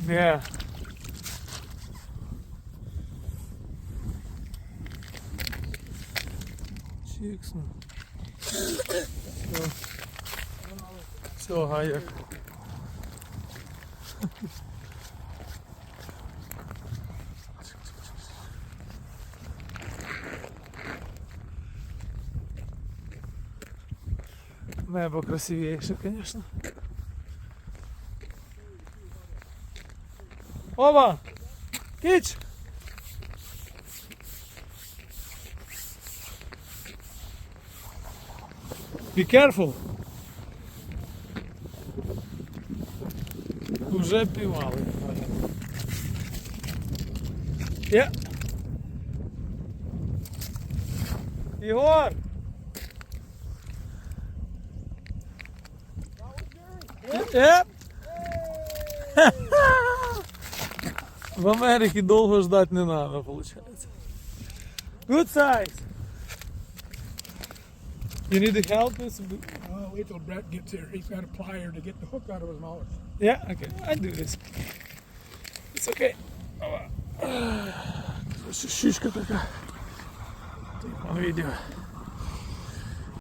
Yeah. Чіксно. Все, гаяк. Небо красивіше, звісно. Оба! Кіч! Be careful! Уже піймали. Є! Ігор! Є! В Америці довго ждать не надо, виходить. Good size! You need to help us? Wait till Brett gets here. He's got a plier to get the hook out of his mouth. Yeah, okay, I do this. It's okay. Щучка така. На відео.